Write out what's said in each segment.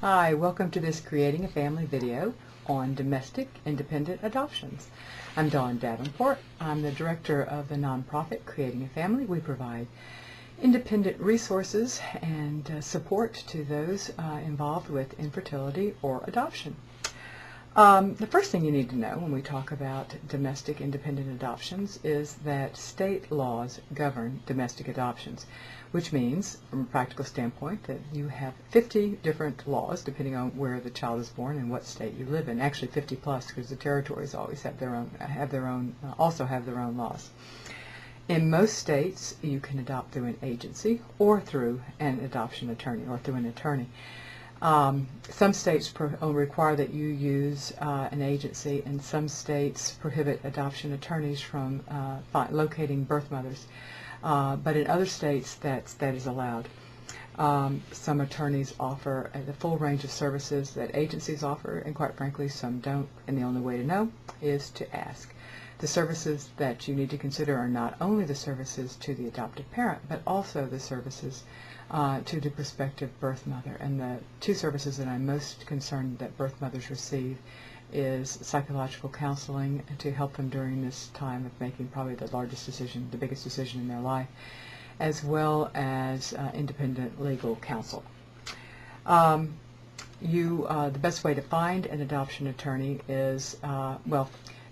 Hi, welcome to this Creating a Family video on domestic independent adoptions. I'm Dawn Davenport. I'm the director of the nonprofit Creating a Family. We provide independent resources and support to those involved with infertility or adoption. The first thing you need to know when we talk about domestic independent adoptions is that state laws govern domestic adoptions, which means, from a practical standpoint, that you have 50 different laws depending on where the child is born and what state you live in. Actually 50 plus, because the territories always have their own laws. In most states, you can adopt through an agency or through an adoption attorney or through an attorney. Some states require that you use an agency, and some states prohibit adoption attorneys from locating birth mothers. But in other states, that is allowed. Some attorneys offer the full range of services that agencies offer, and quite frankly, some don't. And the only way to know is to ask. The services that you need to consider are not only the services to the adoptive parent, but also the services to the prospective birth mother. And the two services that I'm most concerned that birth mothers receive is psychological counseling to help them during this time of making probably the largest decision, the biggest decision in their life, as well as independent legal counsel. The best way to find an adoption attorney is,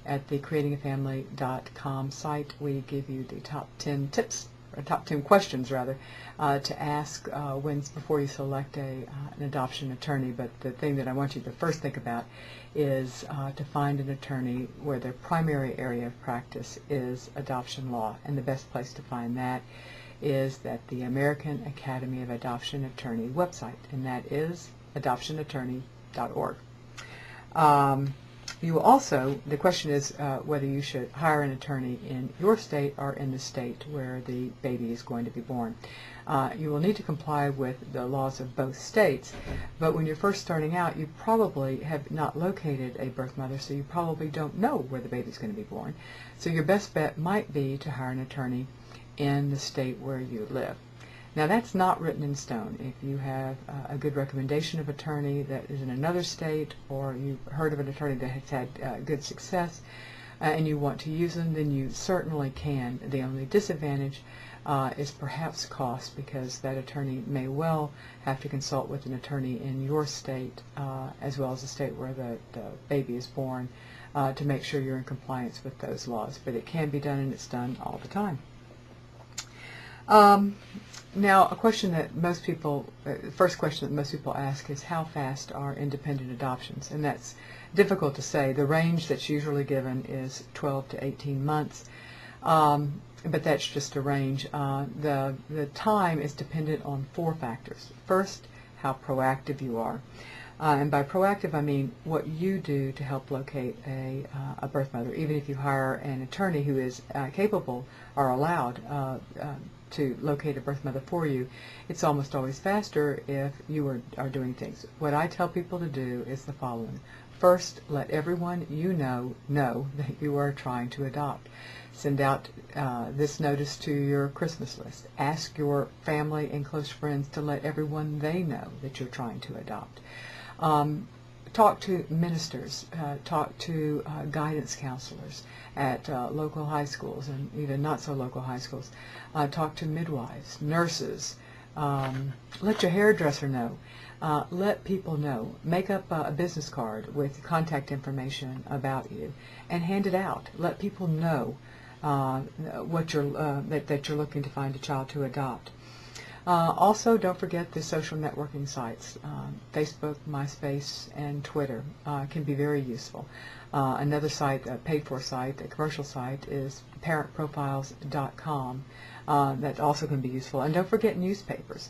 at the creatingafamily.com site, we give you the top 10 tips, or top 10 questions rather, to ask before you select an adoption attorney. But the thing that I want you to first think about is to find an attorney where their primary area of practice is adoption law. And the best place to find that is at the American Academy of Adoption Attorney website, and that is adoptionattorney.org. The question is whether you should hire an attorney in your state or in the state where the baby is going to be born. You will need to comply with the laws of both states, but when you're first starting out, you probably have not located a birth mother, so you probably don't know where the baby is going to be born. So your best bet might be to hire an attorney in the state where you live. Now, that's not written in stone. If you have a good recommendation of attorney that is in another state, or you've heard of an attorney that has had good success, and you want to use them, then you certainly can. The only disadvantage is perhaps cost, because that attorney may well have to consult with an attorney in your state as well as the state where the baby is born to make sure you're in compliance with those laws. But it can be done, and it's done all the time. Now, a question that most people, the first question that most people ask is, how fast are independent adoptions? And that's difficult to say. The range that's usually given is 12 to 18 months, but that's just a range. The time is dependent on 4 factors. First, how proactive you are. And by proactive, I mean what you do to help locate a birth mother. Even if you hire an attorney who is capable or allowed to locate a birth mother for you, it's almost always faster if you are doing things. What I tell people to do is the following. First, let everyone you know that you are trying to adopt. Send out this notice to your Christmas list. Ask your family and close friends to let everyone they know that you're trying to adopt. Talk to ministers, talk to guidance counselors at local high schools and even not so local high schools. Talk to midwives, nurses. Let your hairdresser know. Let people know. Make up a business card with contact information about you and hand it out. Let people know that you're looking to find a child to adopt. Also, don't forget the social networking sites. Facebook, MySpace, and Twitter can be very useful. Another site, a paid-for site, a commercial site, is parentprofiles.com. That also can be useful. And don't forget newspapers.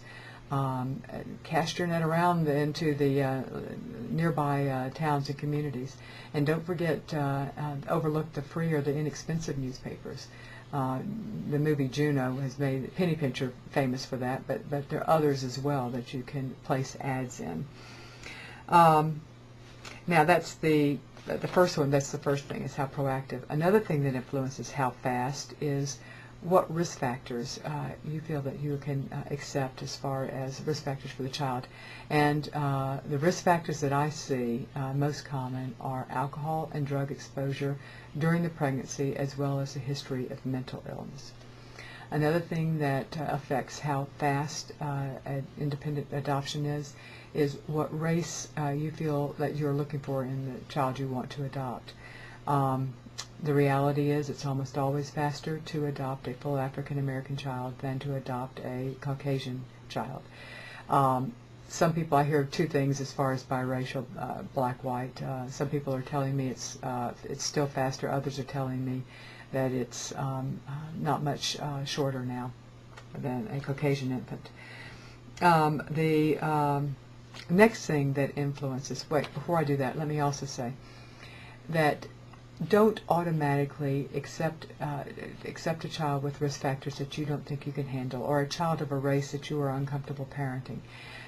Cast your net around into the nearby towns and communities. And don't forget, overlook the free or the inexpensive newspapers. The movie Juno has made Penny Pincher famous for that, but there are others as well that you can place ads in. Now, that's the first one. That's the first thing, is how proactive. Another thing that influences how fast is what risk factors you feel that you can accept as far as risk factors for the child. And the risk factors that I see most common are alcohol and drug exposure during the pregnancy, as well as a history of mental illness. Another thing that affects how fast an independent adoption is what race you feel that you're looking for in the child you want to adopt. The reality is it's almost always faster to adopt a full African American child than to adopt a Caucasian child. Some people, I hear two things as far as biracial, black, white. Some people are telling me it's still faster. Others are telling me that it's not much shorter now than a Caucasian infant. The next thing that influences, wait, before I do that, let me also say that don't automatically accept a child with risk factors that you don't think you can handle, or a child of a race that you are uncomfortable parenting,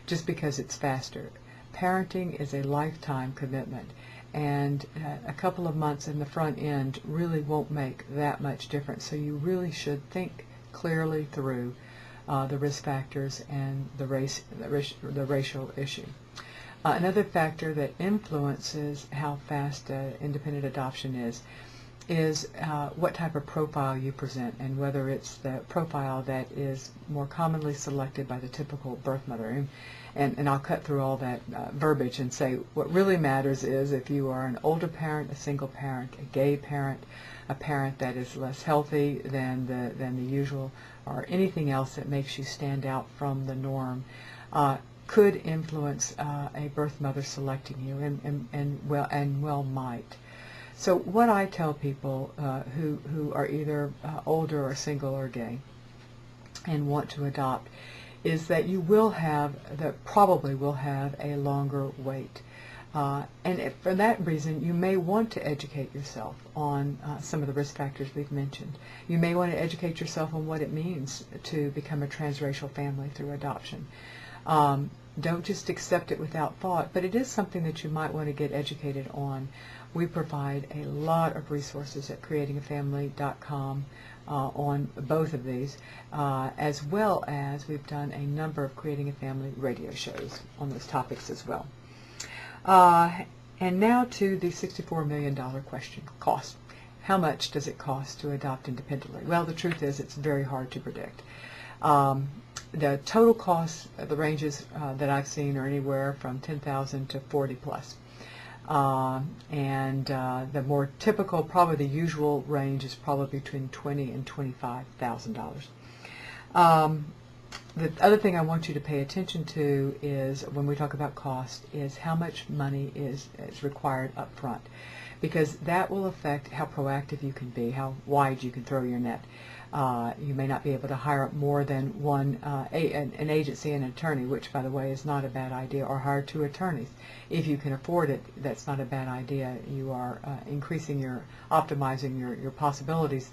just because it's faster. Parenting is a lifetime commitment, and a couple of months in the front end really won't make that much difference. So you really should think clearly through the risk factors and the racial issue. Another factor that influences how fast independent adoption is what type of profile you present, and whether it's the profile that is more commonly selected by the typical birth mother. And I'll cut through all that verbiage and say what really matters is if you are an older parent, a single parent, a gay parent, a parent that is less healthy than the usual, or anything else that makes you stand out from the norm, could influence a birth mother selecting you, and well might. So what I tell people who are either older or single or gay and want to adopt is that you probably will have a longer wait. And for that reason, you may want to educate yourself on some of the risk factors we've mentioned. You may want to educate yourself on what it means to become a transracial family through adoption. Don't just accept it without thought, but it is something that you might want to get educated on. We provide a lot of resources at creatingafamily.com on both of these, as well as we've done a number of Creating a Family radio shows on those topics as well. And now to the $64 million question, cost. How much does it cost to adopt independently? Well, the truth is it's very hard to predict. The total cost, the ranges that I've seen are anywhere from $10,000 to $40,000 plus. And the more typical, probably the usual range is probably between $20,000 and $25,000. The other thing I want you to pay attention to is, when we talk about cost, is how much money is required up front, because that will affect how proactive you can be, how wide you can throw your net. You may not be able to hire more than an agency and an attorney, which, by the way, is not a bad idea, or hire 2 attorneys. If you can afford it, that's not a bad idea. You are optimizing your possibilities.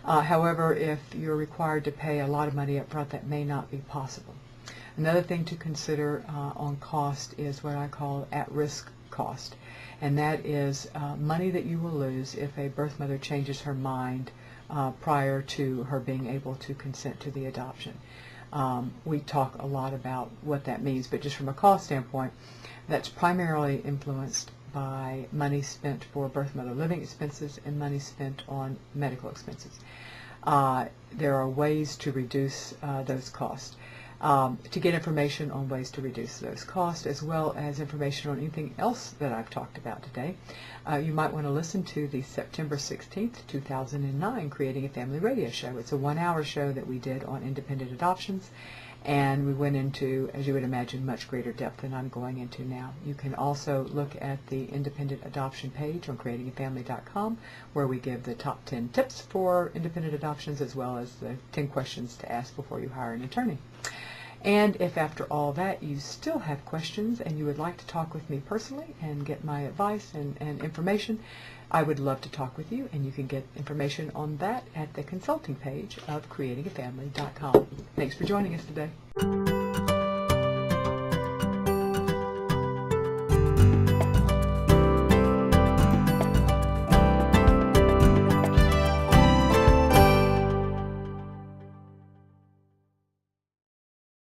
However, if you're required to pay a lot of money up front, that may not be possible. Another thing to consider on cost is what I call at-risk cost, and that is money that you will lose if a birth mother changes her mind prior to her being able to consent to the adoption. We talk a lot about what that means, but just from a cost standpoint, that's primarily influenced by money spent for birth mother living expenses and money spent on medical expenses. There are ways to reduce those costs. To get information on ways to reduce those costs, as well as information on anything else that I've talked about today, you might want to listen to the September 16th, 2009 Creating a Family radio show. It's a 1-hour show that we did on independent adoptions, and we went into, as you would imagine, much greater depth than I'm going into now. You can also look at the independent adoption page on creatingafamily.com, where we give the top 10 tips for independent adoptions, as well as the 10 questions to ask before you hire an attorney. And if after all that you still have questions and you would like to talk with me personally and get my advice and information, I would love to talk with you, and you can get information on that at the consulting page of creatingafamily.com. Thanks for joining us today.